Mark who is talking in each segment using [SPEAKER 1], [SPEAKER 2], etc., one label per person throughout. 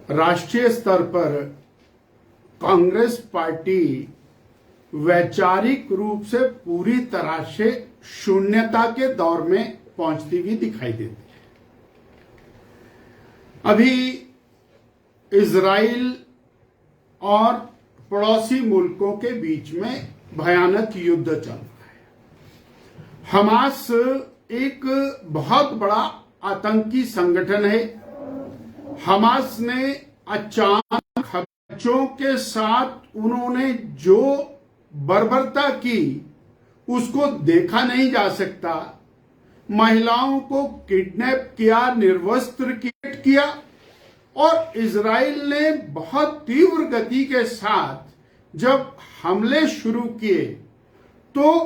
[SPEAKER 1] राष्ट्रीय स्तर पर कांग्रेस पार्टी वैचारिक रूप से पूरी तरह से शून्यता के दौर में पहुंचती हुई दिखाई देती है। अभी इजराइल और पड़ोसी मुल्कों के बीच में भयानक युद्ध चल रहा है। हमास एक बहुत बड़ा आतंकी संगठन है। हमास ने अचानक बच्चों के साथ उन्होंने जो बर्बरता की उसको देखा नहीं जा सकता। महिलाओं को किडनैप किया, निर्वस्त्र किया और इजराइल ने बहुत तीव्र गति के साथ जब हमले शुरू किए तो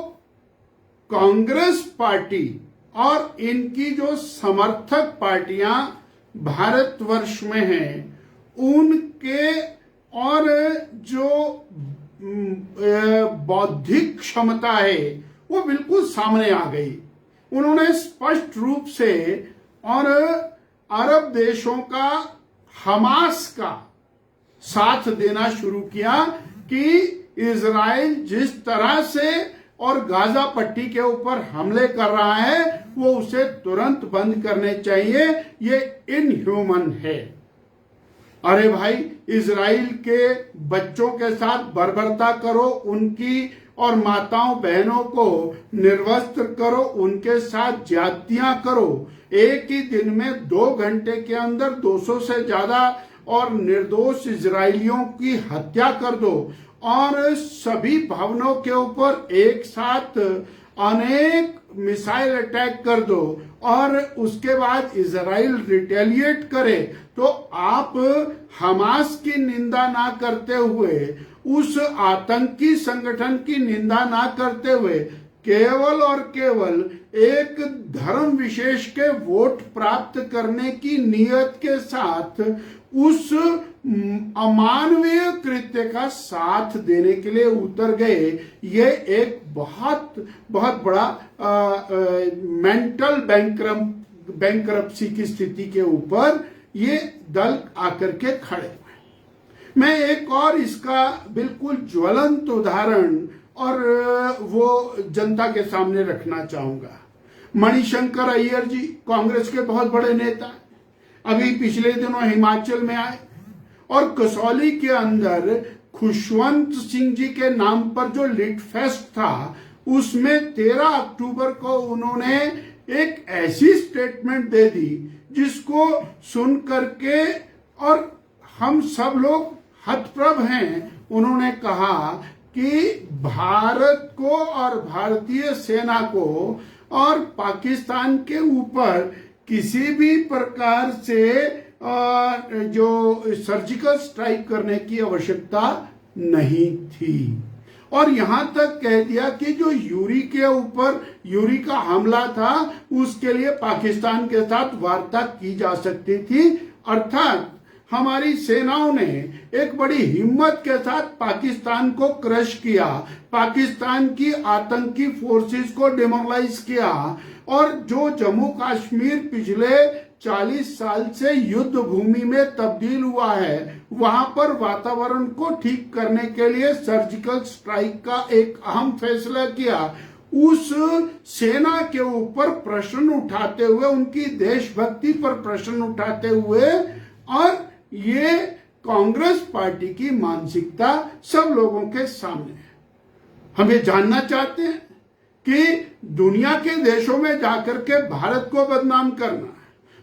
[SPEAKER 1] कांग्रेस पार्टी और इनकी जो समर्थक पार्टियां भारतवर्ष में हैं उनके और जो बौद्धिक क्षमता है वो बिल्कुल सामने आ गई। उन्होंने स्पष्ट रूप से और अरब देशों का हमास का साथ देना शुरू किया कि इजराइल जिस तरह से और गाजा पट्टी के ऊपर हमले कर रहा है वो उसे तुरंत बंद करने चाहिए, ये इनह्यूमन है। अरे भाई, इजराइल के बच्चों के साथ बर्बरता करो, उनकी और माताओं बहनों को निर्वस्त्र करो, उनके साथ ज्यादतियां करो। एक ही दिन में 2 घंटे के अंदर 200 से ज्यादा और निर्दोष इजरायलियों की हत्या कर दो और सभी भवनों के ऊपर एक साथ अनेक मिसाइल अटैक कर दो और उसके बाद इजराइल रिटेलिएट करे, तो आप हमास की निंदा ना करते हुए, उस आतंकी संगठन की निंदा ना करते हुए केवल और केवल एक धर्म विशेष के वोट प्राप्त करने की नियत के साथ उस अमानवीय कृत्य का साथ देने के लिए उतर गए। ये एक बहुत बहुत बड़ा मेंटल बैंकरप्सी की स्थिति के ऊपर ये दल आकर के खड़े हुए। मैं एक और इसका बिल्कुल ज्वलंत उदाहरण और वो जनता के सामने रखना चाहूंगा। मणिशंकर अय्यर जी कांग्रेस के बहुत बड़े नेता अभी पिछले दिनों हिमाचल में आए और कसौली के अंदर खुशवंत सिंह जी के नाम पर जो लिट फेस्ट था उसमें 13 अक्टूबर को उन्होंने एक ऐसी स्टेटमेंट दे दी जिसको सुन करके और हम सब लोग हतप्रभ हैं। उन्होंने कहा कि भारत को और भारतीय सेना को और पाकिस्तान के ऊपर किसी भी प्रकार से जो सर्जिकल स्ट्राइक करने की आवश्यकता नहीं थी और यहां तक कह दिया कि जो यूरी के ऊपर यूरी का हमला था उसके लिए पाकिस्तान के साथ वार्ता की जा सकती थी। अर्थात हमारी सेनाओं ने एक बड़ी हिम्मत के साथ पाकिस्तान को क्रश किया, पाकिस्तान की आतंकी फोर्सेस को डिमोरलाइज किया और जो जम्मू कश्मीर पिछले 40 साल से युद्ध भूमि में तब्दील हुआ है वहां पर वातावरण को ठीक करने के लिए सर्जिकल स्ट्राइक का एक अहम फैसला किया। उस सेना के ऊपर प्रश्न उठाते हुए, उनकी देशभक्ति पर प्रश्न उठाते हुए, और ये कांग्रेस पार्टी की मानसिकता सब लोगों के सामने है। हम ये जानना चाहते हैं कि दुनिया के देशों में जाकर के भारत को बदनाम करना,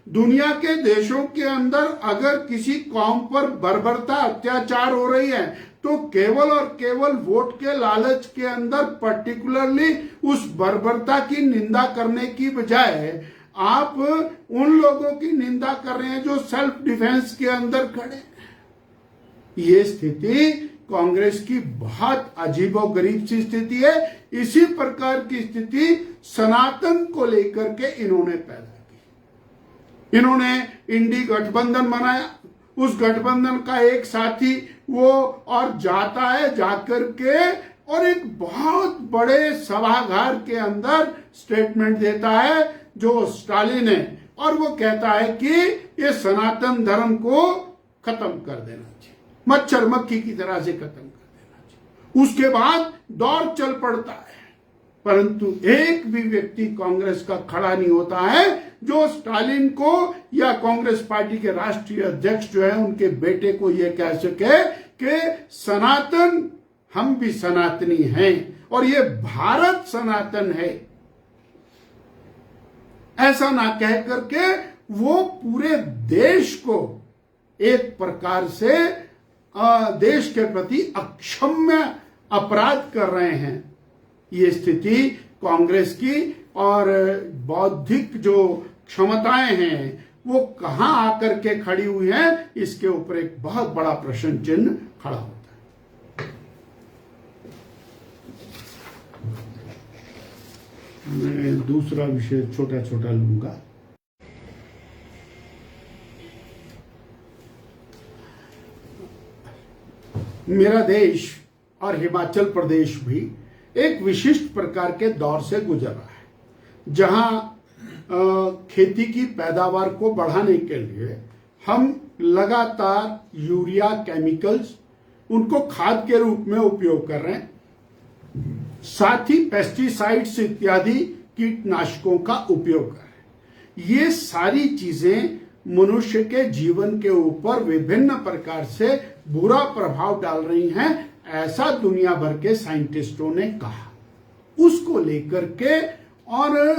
[SPEAKER 1] दुनिया के देशों के अंदर अगर किसी कौम पर बर्बरता अत्याचार हो रही है तो केवल और केवल वोट के लालच के अंदर पर्टिकुलरली उस बर्बरता की निंदा करने की बजाय आप उन लोगों की निंदा कर रहे हैं जो सेल्फ डिफेंस के अंदर खड़े। ये स्थिति कांग्रेस की बहुत अजीबोगरीब सी स्थिति है। इसी प्रकार की स्थिति सनातन को लेकर के इन्होंने पैदा की। इन्होंने इंडी गठबंधन बनाया, उस गठबंधन का एक साथी वो और जाता है, जाकर के और एक बहुत बड़े सभागार के अंदर स्टेटमेंट देता है जो स्टालिन है और वो कहता है कि ये सनातन धर्म को खत्म कर देना चाहिए, मच्छर मक्खी की तरह से खत्म कर देना चाहिए। उसके बाद दौर चल पड़ता है, परंतु एक भी व्यक्ति कांग्रेस का खड़ा नहीं होता है जो स्टालिन को या कांग्रेस पार्टी के राष्ट्रीय अध्यक्ष जो है उनके बेटे को यह कह सके कि सनातन, हम भी सनातनी हैं और ये भारत सनातन है। ऐसा ना कह करके वो पूरे देश को एक प्रकार से देश के प्रति अक्षम्य अपराध कर रहे हैं। ये स्थिति कांग्रेस की और बौद्धिक जो क्षमताएं हैं वो कहां आकर के खड़ी हुई हैं, इसके ऊपर एक बहुत बड़ा प्रश्न चिन्ह खड़ा होता है। मैं दूसरा विषय छोटा छोटा लूंगा। मेरा देश और हिमाचल प्रदेश भी एक विशिष्ट प्रकार के दौर से गुजर रहा है, जहां खेती की पैदावार को बढ़ाने के लिए हम लगातार यूरिया केमिकल्स उनको खाद के रूप में उपयोग कर रहे हैं, साथ ही पेस्टिसाइड्स इत्यादि कीटनाशकों का उपयोग कर रहे हैं। ये सारी चीजें मनुष्य के जीवन के ऊपर विभिन्न प्रकार से बुरा प्रभाव डाल रही हैं, ऐसा दुनिया भर के साइंटिस्टों ने कहा। उसको लेकर के और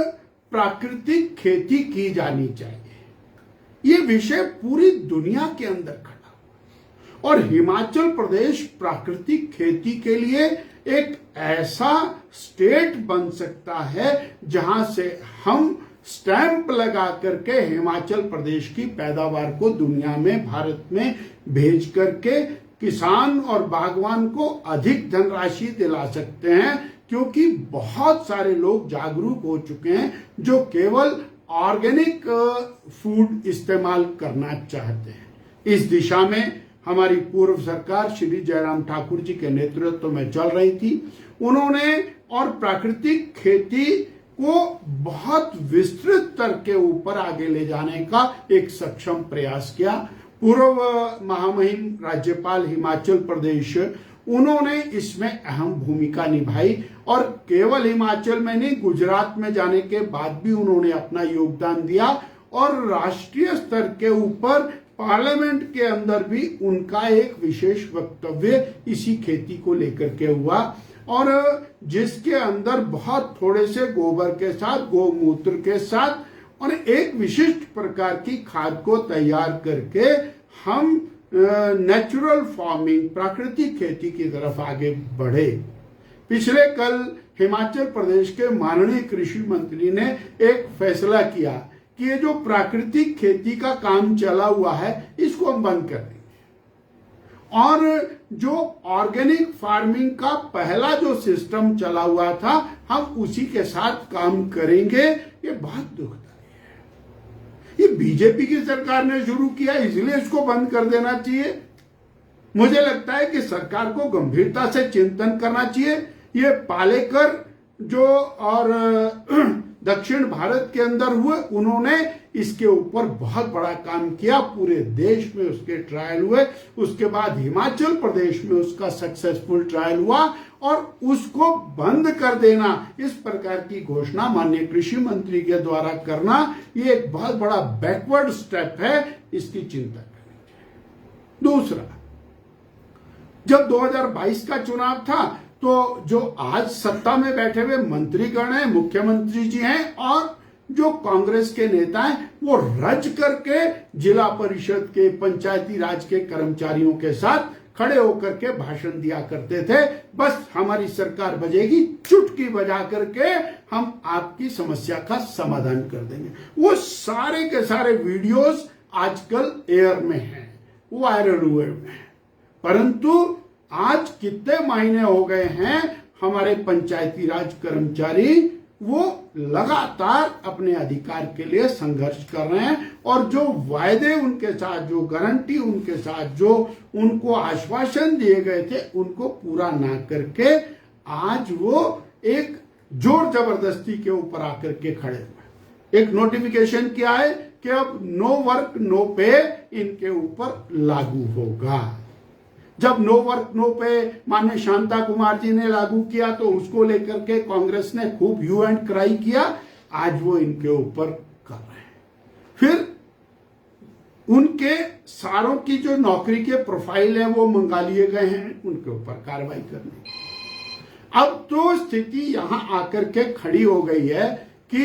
[SPEAKER 1] प्राकृतिक खेती की जानी चाहिए, ये विषय पूरी दुनिया के अंदर खड़ा हुआ और हिमाचल प्रदेश प्राकृतिक खेती के लिए एक ऐसा स्टेट बन सकता है जहां से हम स्टैंप लगा करके हिमाचल प्रदेश की पैदावार को दुनिया में, भारत में भेज करके किसान और बागवान को अधिक धनराशि दिला सकते हैं, क्योंकि बहुत सारे लोग जागरूक हो चुके हैं जो केवल ऑर्गेनिक फूड इस्तेमाल करना चाहते हैं। इस दिशा में हमारी पूर्व सरकार श्री जयराम ठाकुर जी के नेतृत्व में चल रही थी। उन्होंने और प्राकृतिक खेती को बहुत विस्तृत स्तर के ऊपर आगे ले जाने का एक सक्षम प्रयास किया। पूर्व महामहिम राज्यपाल हिमाचल प्रदेश, उन्होंने इसमें अहम भूमिका निभाई और केवल हिमाचल में नहीं, गुजरात में जाने के बाद भी उन्होंने अपना योगदान दिया और राष्ट्रीय स्तर के ऊपर पार्लियामेंट के अंदर भी उनका एक विशेष वक्तव्य इसी खेती को लेकर के हुआ, और जिसके अंदर बहुत थोड़े से गोबर के साथ, गोमूत्र के साथ और एक विशिष्ट प्रकार की खाद को तैयार करके हम नेचुरल फार्मिंग, प्राकृतिक खेती की तरफ आगे बढ़े। पिछले कल हिमाचल प्रदेश के माननीय कृषि मंत्री ने एक फैसला किया कि ये जो प्राकृतिक खेती का काम चला हुआ है इसको हम बंद कर देंगे, और जो ऑर्गेनिक फार्मिंग का पहला जो सिस्टम चला हुआ था हम उसी के साथ काम करेंगे। ये बहुत दुखदायी है। ये बीजेपी की सरकार ने शुरू किया, इसलिए इसको बंद कर देना चाहिए। मुझे लगता है कि सरकार को गंभीरता से चिंतन करना चाहिए। ये पालेकर जो और दक्षिण भारत के अंदर हुए, उन्होंने इसके ऊपर बहुत बड़ा काम किया, पूरे देश में उसके ट्रायल हुए। उसके बाद हिमाचल प्रदेश में उसका सक्सेसफुल ट्रायल हुआ और उसको बंद कर देना, इस प्रकार की घोषणा माननीय कृषि मंत्री के द्वारा करना, ये एक बहुत बड़ा बैकवर्ड स्टेप है, इसकी चिंता करनी चाहिए। दूसरा, जब 2022 का चुनाव था तो जो आज सत्ता में बैठे हुए मंत्रीगण हैं, मुख्यमंत्री जी हैं और जो कांग्रेस के नेता हैं, वो रज करके जिला परिषद के, पंचायती राज के कर्मचारियों के साथ खड़े होकर के भाषण दिया करते थे। बस हमारी सरकार बजेगी, चुटकी बजा करके हम आपकी समस्या का समाधान कर देंगे। वो सारे के सारे वीडियोस आजकल एयर में हैं, वायरल हुए हैं, परंतु आज कितने महीने हो गए हैं हमारे पंचायती राज कर्मचारी वो लगातार अपने अधिकार के लिए संघर्ष कर रहे हैं, और जो वायदे उनके साथ, जो गारंटी उनके साथ, जो उनको आश्वासन दिए गए थे, उनको पूरा ना करके आज वो एक जोर जबरदस्ती के ऊपर आकर के खड़े हुए। एक नोटिफिकेशन किया है कि अब नो वर्क नो पे इनके ऊपर लागू होगा। जब नो वर्क नो पे माननीय शांता कुमार जी ने लागू किया तो उसको लेकर के कांग्रेस ने खूब ह्यू एंड क्राई किया, आज वो इनके ऊपर कर रहे हैं। फिर उनके सारों की जो नौकरी के प्रोफाइल है वो मंगा लिए गए हैं उनके ऊपर कार्रवाई करने। अब तो स्थिति यहां आकर के खड़ी हो गई है कि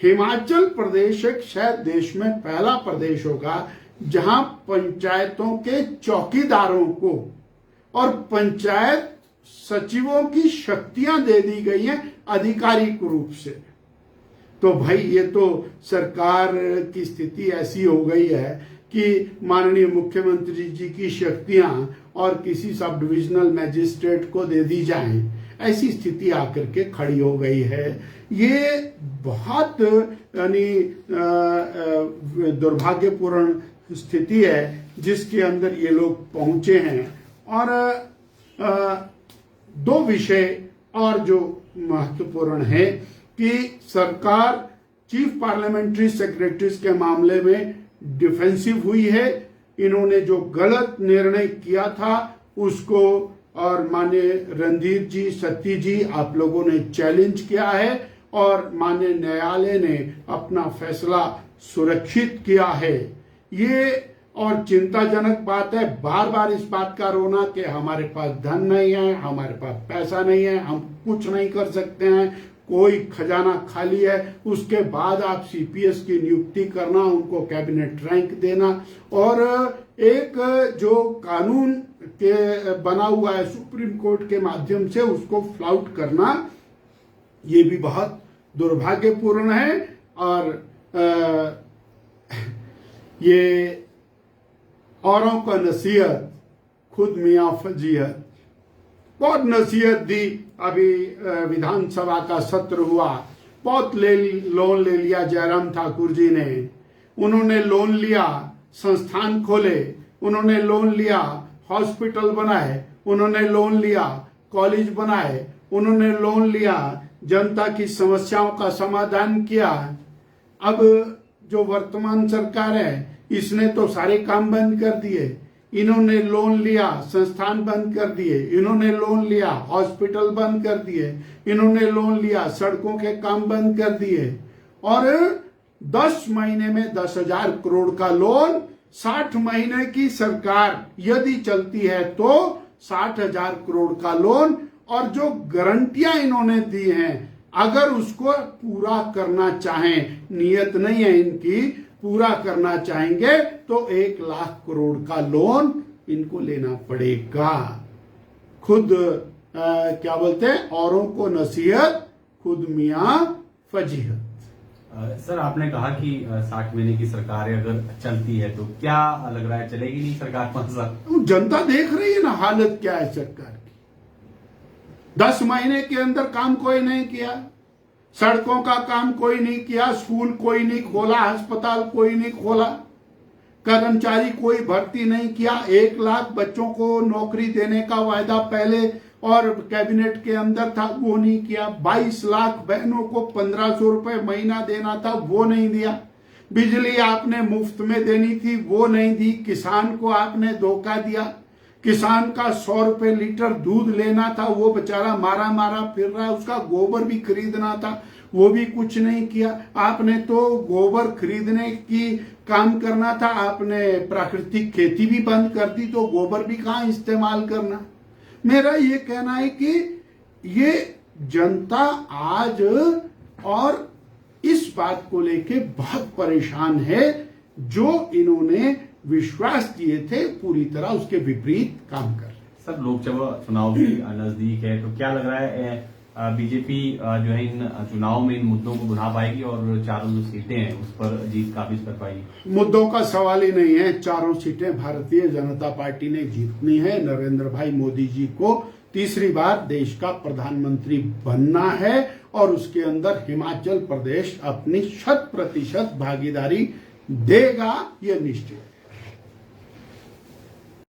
[SPEAKER 1] हिमाचल प्रदेश एक शायद देश में पहला प्रदेश होगा जहां पंचायतों के चौकीदारों को और पंचायत सचिवों की शक्तियां दे दी गई हैं आधिकारिक रूप से। तो भाई ये तो सरकार की स्थिति ऐसी हो गई है कि माननीय मुख्यमंत्री जी की शक्तियां और किसी सब डिविजनल मैजिस्ट्रेट को दे दी जाएं, ऐसी स्थिति आकर के खड़ी हो गई है। ये बहुत यानी दुर्भाग्यपूर्ण स्थिति है जिसके अंदर ये लोग पहुंचे हैं। और दो विषय और जो महत्वपूर्ण है कि सरकार चीफ पार्लियामेंट्री सेक्रेटरीज के मामले में डिफेंसिव हुई है। इन्होंने जो गलत निर्णय किया था उसको और माननीय रणधीर जी, सत्ती जी, आप लोगों ने चैलेंज किया है और माननीय न्यायालय ने अपना फैसला सुरक्षित किया है। ये और चिंताजनक बात है, बार बार इस बात का रोना कि हमारे पास धन नहीं है, हमारे पास पैसा नहीं है, हम कुछ नहीं कर सकते हैं, कोई खजाना खाली है। उसके बाद आप सीपीएस की नियुक्ति करना, उनको कैबिनेट रैंक देना और एक जो कानून के बना हुआ है सुप्रीम कोर्ट के माध्यम से उसको फ्लाउट करना, ये भी बहुत दुर्भाग्यपूर्ण है। और ये औरों का नसीहत खुद मियां फजीहत, बहुत नसीहत दी। अभी विधानसभा का सत्र हुआ, बहुत लोन ले लिया जयराम ठाकुर जी ने। उन्होंने लोन लिया, संस्थान खोले, उन्होंने लोन लिया, हॉस्पिटल बनाए, उन्होंने लोन लिया, कॉलेज बनाए, उन्होंने लोन लिया, जनता की समस्याओं का समाधान किया। अब जो वर्तमान सरकार है इसने तो सारे काम बंद कर दिए। इन्होंने लोन लिया, संस्थान बंद कर दिए, इन्होंने लोन लिया, हॉस्पिटल बंद कर दिए, इन्होंने लोन लिया, सड़कों के काम बंद कर दिए। और 10 महीने में 10,000 करोड़ का लोन, 60 महीने की सरकार यदि चलती है तो 60,000 करोड़ का लोन। और जो गारंटियां इन्होंने दी हैं अगर उसको पूरा करना चाहें, नियत नहीं है इनकी, पूरा करना चाहेंगे तो 1 लाख करोड़ का लोन इनको लेना पड़ेगा। खुद क्या बोलते हैं, औरों को नसीहत खुद मियां फजीहत।
[SPEAKER 2] सर आपने कहा कि 60 महीने की सरकार अगर चलती है तो क्या लग रहा है चलेगी नहीं सरकार 5 साल?
[SPEAKER 1] जनता देख रही है ना हालत क्या है सरकार की। 10 महीने के अंदर काम कोई नहीं किया, सड़कों का काम कोई नहीं किया, स्कूल कोई नहीं खोला, अस्पताल कोई नहीं खोला, कर्मचारी कोई भर्ती नहीं किया। 1 लाख बच्चों को नौकरी देने का वायदा पहले और कैबिनेट के अंदर था, वो नहीं किया। 22 लाख बहनों को 1,500 रुपए महीना देना था, वो नहीं दिया। बिजली आपने मुफ्त में देनी थी, वो नहीं दी। किसान को आपने धोखा दिया। किसान का 100 रुपए लीटर दूध लेना था, वो बेचारा मारा मारा फिर रहा है। उसका गोबर भी खरीदना था, वो भी कुछ नहीं किया। आपने तो गोबर खरीदने की काम करना था, आपने प्राकृतिक खेती भी बंद कर दी, तो गोबर भी कहाँ इस्तेमाल करना। मेरा ये कहना है कि ये जनता आज और इस बात को लेके बहुत परेशान है, जो इन्होंने विश्वास दिए थे पूरी तरह उसके विपरीत काम कर रहे हैं।
[SPEAKER 2] सर लोकसभा चुनाव भी नजदीक है, तो क्या लग रहा है बीजेपी जो है इन चुनाव में इन मुद्दों को बुला पाएगी और चारों जो सीटें हैं उस पर जीत काबिज कर पाएगी?
[SPEAKER 1] मुद्दों का सवाल ही नहीं है, चारों सीटें भारतीय जनता पार्टी ने जीतनी है। नरेंद्र भाई मोदी जी को तीसरी बार देश का प्रधानमंत्री बनना है और उसके अंदर हिमाचल प्रदेश अपनी 100% भागीदारी देगा, यह निश्चित।